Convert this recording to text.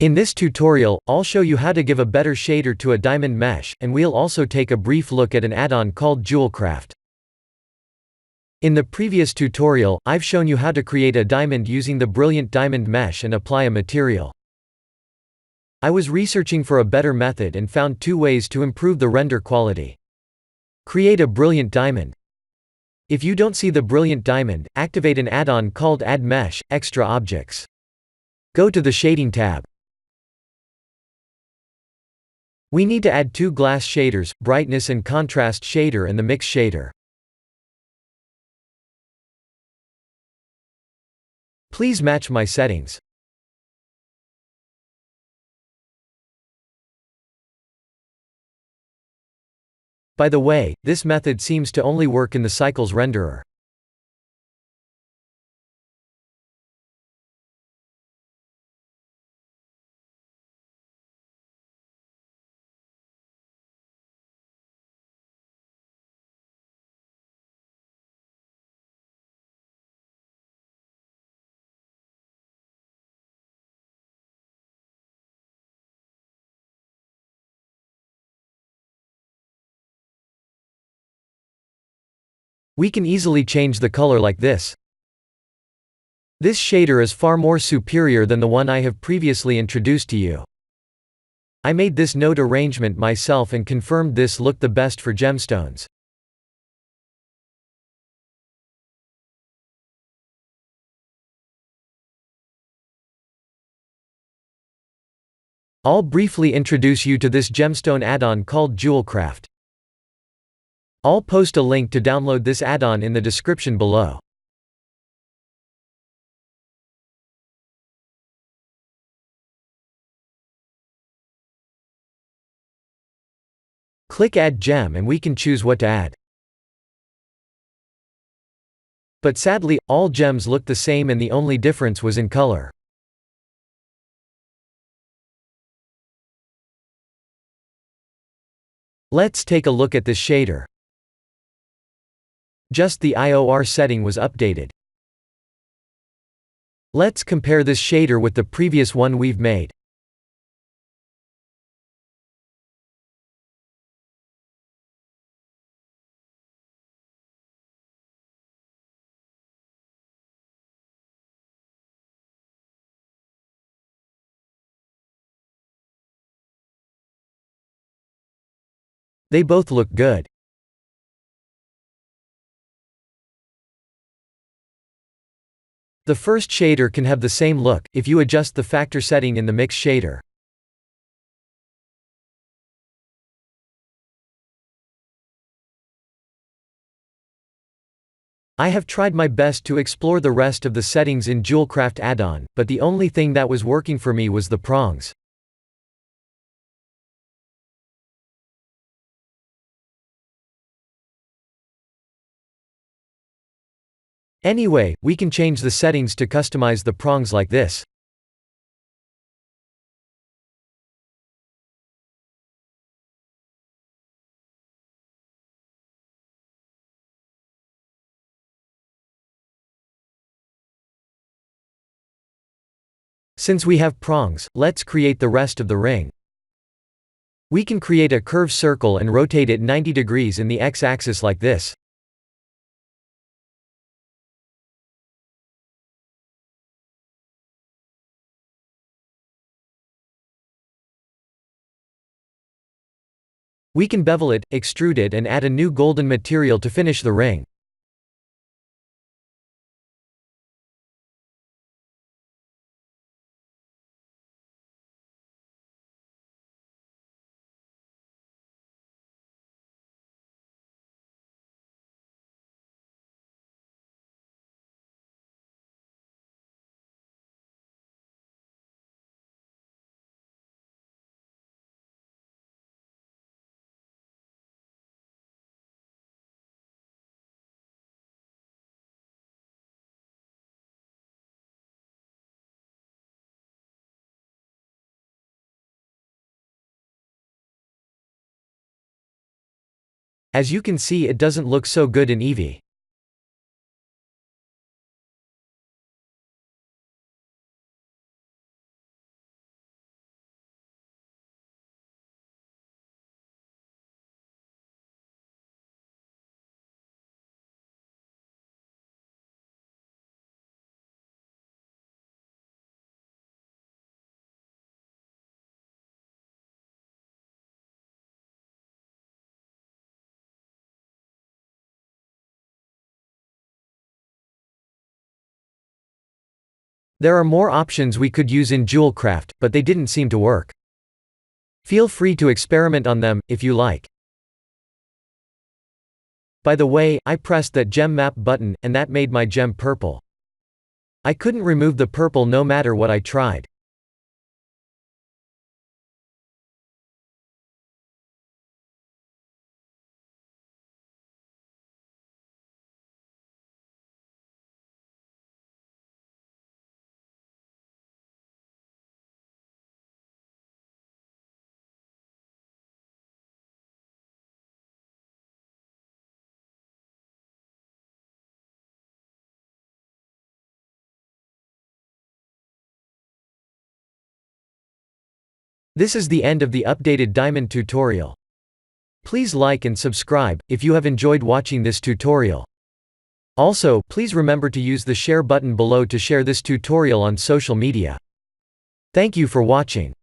In this tutorial, I'll show you how to give a better shader to a diamond mesh, and we'll also take a brief look at an add-on called Jewelcraft. In the previous tutorial, I've shown you how to create a diamond using the Brilliant Diamond Mesh and apply a material. I was researching for a better method and found two ways to improve the render quality. Create a brilliant diamond. If you don't see the brilliant diamond, activate an add-on called Add Mesh, Extra Objects. Go to the Shading tab. We need to add two glass shaders, brightness and contrast shader and the mix shader. Please match my settings. By the way, this method seems to only work in the cycles renderer. We can easily change the color like this. This shader is far more superior than the one I have previously introduced to you. I made this node arrangement myself and confirmed this looked the best for gemstones. I'll briefly introduce you to this gemstone add-on called Jewelcraft. I'll post a link to download this add-on in the description below. Click Add Gem and we can choose what to add. But sadly, all gems look the same and the only difference was in color. Let's take a look at this shader. Just the IOR setting was updated. Let's compare this shader with the previous one we've made. They both look good. The first shader can have the same look, if you adjust the factor setting in the mix shader. I have tried my best to explore the rest of the settings in Jewelcraft add-on, but the only thing that was working for me was the prongs. Anyway, we can change the settings to customize the prongs like this. Since we have prongs, let's create the rest of the ring. We can create a curved circle and rotate it 90 degrees in the x-axis like this. We can bevel it, extrude it and add a new golden material to finish the ring. As you can see, it doesn't look so good in Eevee. There are more options we could use in Jewelcraft, but they didn't seem to work. Feel free to experiment on them, if you like. By the way, I pressed that gem map button, and that made my gem purple. I couldn't remove the purple no matter what I tried. This is the end of the updated diamond tutorial. Please like and subscribe, if you have enjoyed watching this tutorial. Also, please remember to use the share button below to share this tutorial on social media. Thank you for watching.